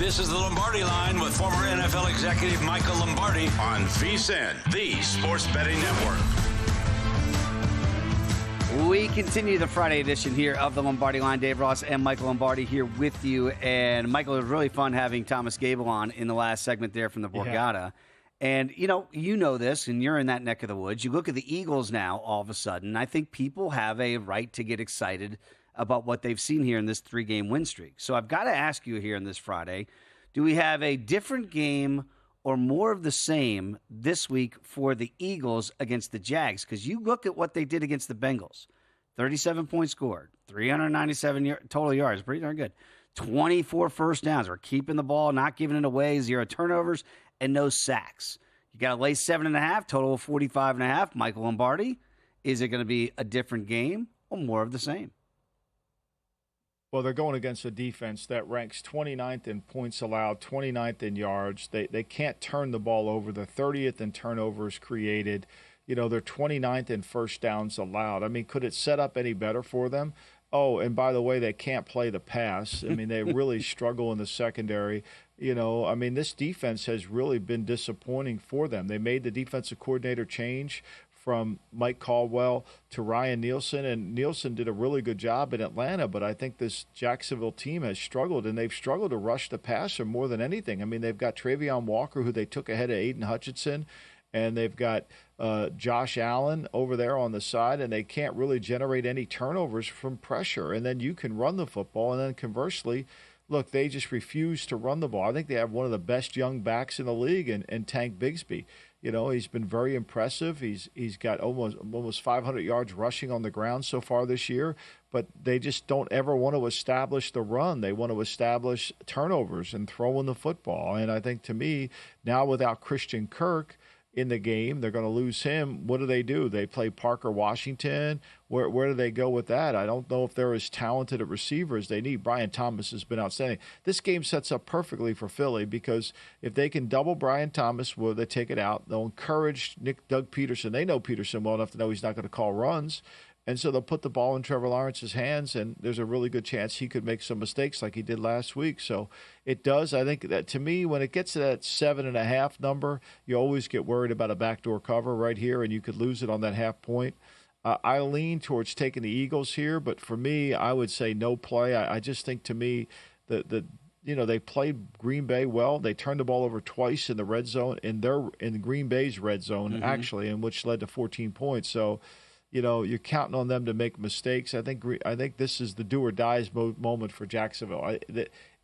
This is the Lombardi Line with former NFL executive Michael Lombardi on VSiN, the Sports Betting Network.
We continue the Friday edition here of the Lombardi Line. Dave Ross and Michael Lombardi here with you. And, Michael, it was really fun having Thomas Gable on in the last segment there from the Borgata. Yeah. And, you know this, and you're in that neck of the woods. You look at the Eagles now all of a sudden. I think people have a right to get excited about what they've seen here in this 3-game win streak. So I've got to ask you here on this Friday, do we have a different game or more of the same this week for the Eagles against the Jags? Because you look at what they did against the Bengals. 37 points scored, 397 total yards, pretty darn good. 24 first downs. We're keeping the ball, not giving it away, 0 turnovers, and no sacks. You got to lay 7.5, total of 45.5. Michael Lombardi, is it going to be a different game or more of the same?
Well, they're going against a defense that ranks 29th in points allowed, 29th in yards. They can't turn the ball over. They're 30th in turnovers created. They're 29th in first downs allowed. I mean, could it set up any better for them? Oh, and by the way, they can't play the pass. I mean, they really struggle in the secondary. This defense has really been disappointing for them. They made the defensive coordinator change from Mike Caldwell to Ryan Nielsen, and Nielsen did a really good job in Atlanta, but I think this Jacksonville team has struggled, and they've struggled to rush the passer more than anything. I mean, they've got Travion Walker, who they took ahead of Aiden Hutchinson, and they've got Josh Allen over there on the side, and they can't really generate any turnovers from pressure. And then you can run the football, and then conversely, look, they just refuse to run the ball. I think they have one of the best young backs in the league in Tank Bigsby. He's been very impressive. He's got almost 500 yards rushing on the ground so far this year, but they just don't ever want to establish the run. They want to establish turnovers and throwing the football. And I think, to me, now without Christian Kirk in the game, they're going to lose him. What do? They play Parker Washington. Where do they go with that? I don't know if they're as talented at receiver as they need. Brian Thomas has been outstanding. This game sets up perfectly for Philly, because if they can double Brian Thomas, well, they take it out. They'll encourage Doug Peterson. They know Peterson well enough to know he's not going to call runs. And so they'll put the ball in Trevor Lawrence's hands, and there's a really good chance he could make some mistakes like he did last week. So it does. I think that, to me, when it gets to that 7.5 number, you always get worried about a backdoor cover right here, and you could lose it on that half point. I lean towards taking the Eagles here, but for me, I would say no play. I just think, to me, they played Green Bay well. They turned the ball over twice in the red zone, in Green Bay's red zone, actually, and which led to 14 points. So, you're counting on them to make mistakes. I think this is the do or dies moment for Jacksonville.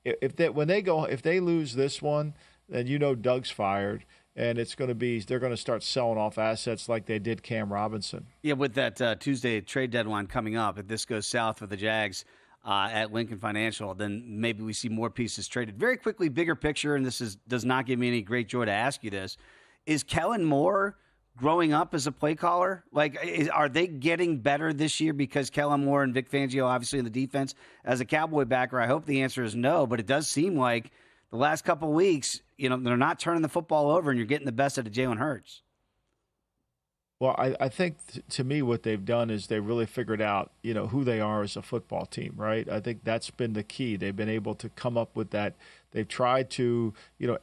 If they lose this one, then Doug's fired, and they're going to start selling off assets like they did Cam Robinson.
Yeah, with that Tuesday trade deadline coming up, if this goes south for the Jags at Lincoln Financial, then maybe we see more pieces traded. Very quickly, bigger picture, and does not give me any great joy to ask you this: is Kellen Moore growing up as a play caller? Are they getting better this year because Kellen Moore and Vic Fangio, obviously in the defense, as a Cowboy backer? I hope the answer is no, but it does seem like the last couple of weeks, they're not turning the football over, and you're getting the best out of Jalen Hurts.
Well, I think, to me, what they've done is they really figured out, who they are as a football team, right? I think that's been the key. They've been able to come up with that. They've tried to,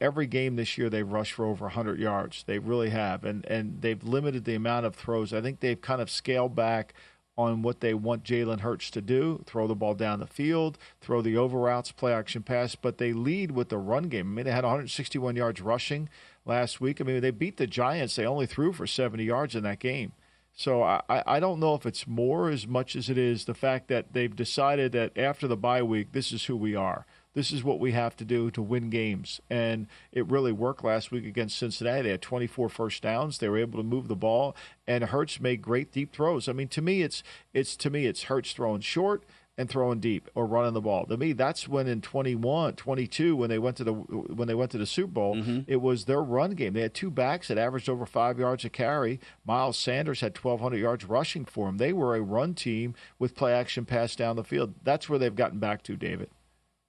every game this year they've rushed for over 100 yards. They really have, and they've limited the amount of throws. I think they've kind of scaled back on what they want Jalen Hurts to do: throw the ball down the field, throw the over routes, play action pass, but they lead with the run game. I mean, they had 161 yards rushing last week. I mean, they beat the Giants. They only threw for 70 yards in that game. So I don't know if it's more as much as it is the fact that they've decided that after the bye week, this is who we are. This is what we have to do to win games. And it really worked last week against Cincinnati. They had 24 first downs. They were able to move the ball, and Hurts made great deep throws. I mean, to me, it's Hurts throwing short and throwing deep or running the ball. To me, that's when in 22, when they went to the Super Bowl, it was their run game. They had two backs that averaged over 5 yards a carry. Miles Sanders had 1,200 yards rushing for him. They were a run team with play action pass down the field. That's where they've gotten back to, David.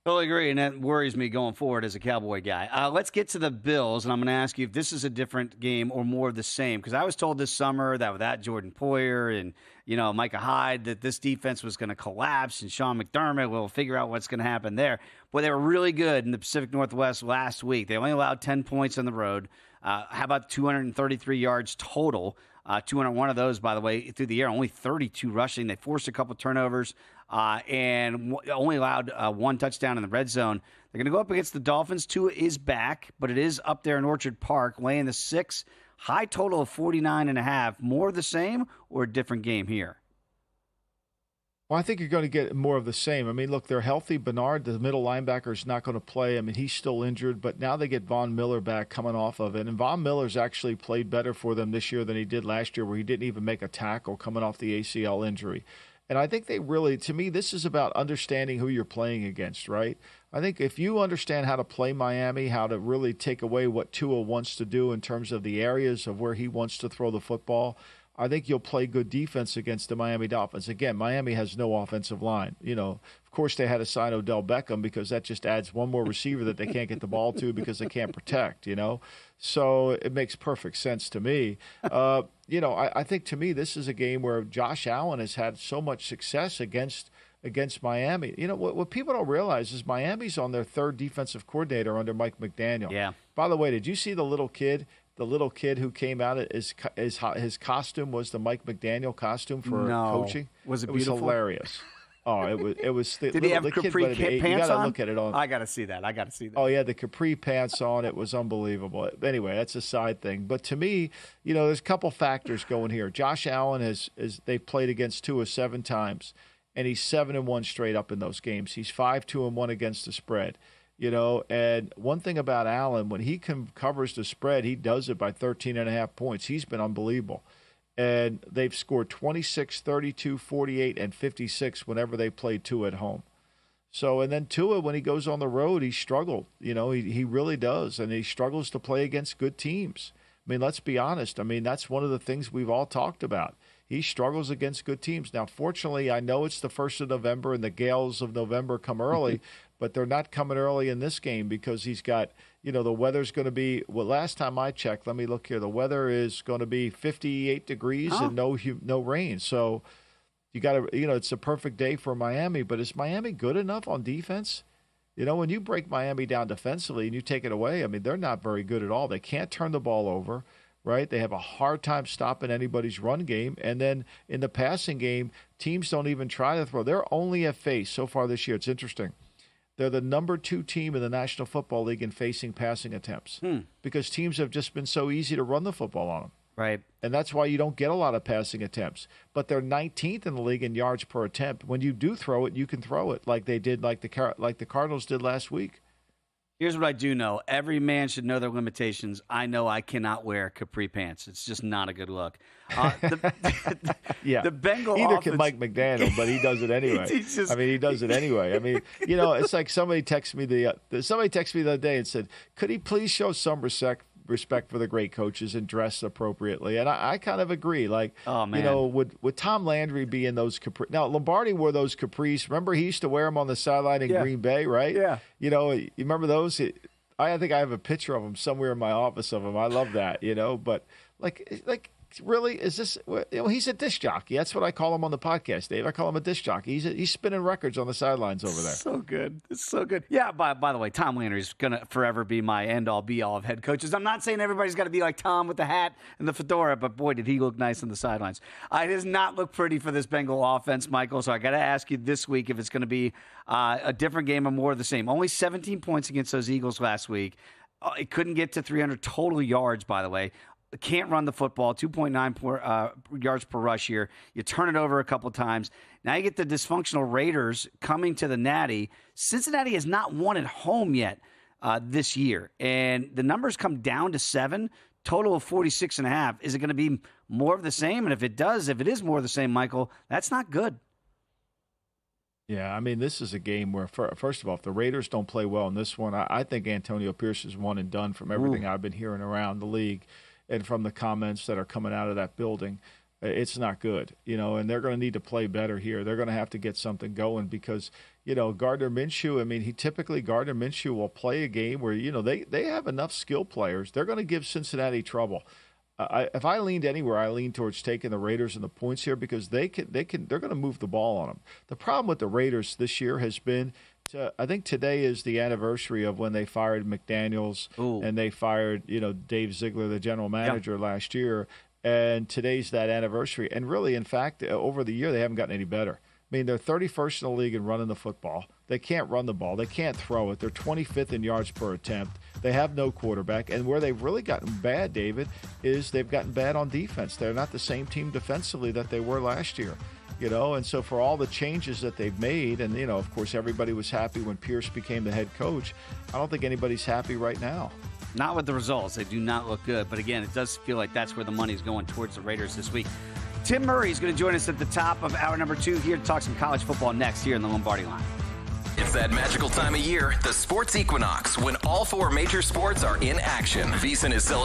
Totally agree, and that worries me going forward as a Cowboy guy. Let's get to the Bills, and I'm going to ask you if this is a different game or more of the same, because I was told this summer that without Jordan Poyer and Micah Hyde, that this defense was going to collapse, and Sean McDermott will figure out what's going to happen there. Boy, they were really good in the Pacific Northwest last week. They only allowed 10 points on the road. How about 233 yards total? 201 of those, by the way, through the air, only 32 rushing. They forced a couple turnovers and only allowed one touchdown in the red zone. They're going to go up against the Dolphins. Tua is back, but it is up there in Orchard Park, laying the 6. High total of 49.5. More of the same or a different game here?
Well, I think you're going to get more of the same. I mean, look, they're healthy. Bernard, the middle linebacker, is not going to play. I mean, he's still injured, but now they get Von Miller back coming off of it. And Von Miller's actually played better for them this year than he did last year, where he didn't even make a tackle coming off the ACL injury. And I think they really, to me, this is about understanding who you're playing against, right? I think if you understand how to play Miami, how to really take away what Tua wants to do in terms of the areas of where he wants to throw the football, I think you'll play good defense against the Miami Dolphins. Again, Miami has no offensive line. Of course, they had to sign Odell Beckham because that just adds one more receiver that they can't get the ball to because they can't protect, So it makes perfect sense to me. I think to me this is a game where Josh Allen has had so much success against Miami. What people don't realize is Miami's on their third defensive coordinator under Mike McDaniel.
Yeah.
By the way, did you see the little kid? The little kid who came out, his costume was the Mike McDaniel costume for coaching.
Was it
was
beautiful?
Hilarious. Oh, it was.
Did he have capri pants
you gotta
on?
look at it on.
I got to see that.
Oh, yeah, the capri pants on. It was unbelievable. Anyway, that's a side thing. But to me, there's a couple factors going here. Josh Allen they've played against Tua 7 times, and he's 7-1 straight up in those games. He's 5-2-1 against the spread. And one thing about Allen, when he covers the spread, he does it by 13.5 points. He's been unbelievable. And they've scored 26, 32, 48, and 56 whenever they play Tua at home. So, and then Tua, when he goes on the road, he struggled. He really does. And he struggles to play against good teams. I mean, let's be honest. I mean, that's one of the things we've all talked about. He struggles against good teams. Now, fortunately, I know it's the 1st of November and the gales of November come early, but they're not coming early in this game because he's got, the weather's going to be, last time I checked, let me look here, the weather is going to be 58 degrees and no rain. So you got to, it's a perfect day for Miami, but is Miami good enough on defense? When you break Miami down defensively and you take it away, I mean, they're not very good at all. They can't turn the ball over, right? They have a hard time stopping anybody's run game. And then in the passing game, teams don't even try to throw. They're only at face so far this year. It's interesting. They're the number 2 team in the National Football League in facing passing attempts because teams have just been so easy to run the football on them.
Right.
And that's why you don't get a lot of passing attempts. But they're 19th in the league in yards per attempt. When you do throw it, you can throw it like they did, like the Cardinals did last week.
Here's what I do know. Every man should know their limitations. I know I cannot wear capri pants. It's just not a good look.
Yeah.
The Bengal
Either
offense...
can Mike McDaniel, but he does it anyway. He does it anyway. I mean, it's like somebody texted me the other day and said, could he please show some respect for the great coaches and dress appropriately? And I kind of agree. Like, would Tom Landry be in those capri? Now, Lombardi wore those capris. Remember, he used to wear them on the sideline in Green Bay, right?
Yeah.
You remember those? I think I have a picture of him somewhere in my office of him. I love that, but like really, is this? He's a disc jockey. That's what I call him on the podcast, Dave. I call him a disc jockey. He's spinning records on the sidelines over there.
So good. It's so good. Yeah, by the way, Tom Landry's going to forever be my end-all, be-all of head coaches. I'm not saying everybody's got to be like Tom with the hat and the fedora, but boy, did he look nice on the sidelines. It does not look pretty for this Bengal offense, Michael, so I got to ask you this week if it's going to be a different game or more of the same. Only 17 points against those Eagles last week. It couldn't get to 300 total yards, by the way. Can't run the football, 2.9 yards per rush here. You turn it over a couple times. Now you get the dysfunctional Raiders coming to the Natty. Cincinnati has not won at home yet this year, and the numbers come down to 7, total of 46.5. Is it going to be more of the same? And if it is more of the same, Michael, that's not good.
Yeah, I mean, this is a game where, first of all, if the Raiders don't play well in this one, I think Antonio Pierce is one and done from everything I've been hearing around the league. And from the comments that are coming out of that building, it's not good, and they're going to need to play better here. They're going to have to get something going because, Gardner Minshew, I mean, Gardner Minshew will play a game where, they have enough skill players. They're going to give Cincinnati trouble. If I leaned anywhere, I lean towards taking the Raiders and the points here because they're going to move the ball on them. The problem with the Raiders this year has been, I think today is the anniversary of when they fired McDaniels and they fired, Dave Ziegler, the general manager last year. And today's that anniversary. And really, in fact, over the year, they haven't gotten any better. I mean, they're 31st in the league in running the football. They can't run the ball. They can't throw it. They're 25th in yards per attempt. They have no quarterback. And where they've really gotten bad, David, is they've gotten bad on defense. They're not the same team defensively that they were last year. And so for all the changes that they've made, and, of course, everybody was happy when Pierce became the head coach, I don't think anybody's happy right now.
Not with the results. They do not look good. But, again, it does feel like that's where the money's going towards the Raiders this week. Tim Murray is going to join us at the top of hour number 2 here to talk some college football next here in the Lombardi Line.
It's that magical time of year, the sports equinox, when all 4 major sports are in action. VSiN is celebrating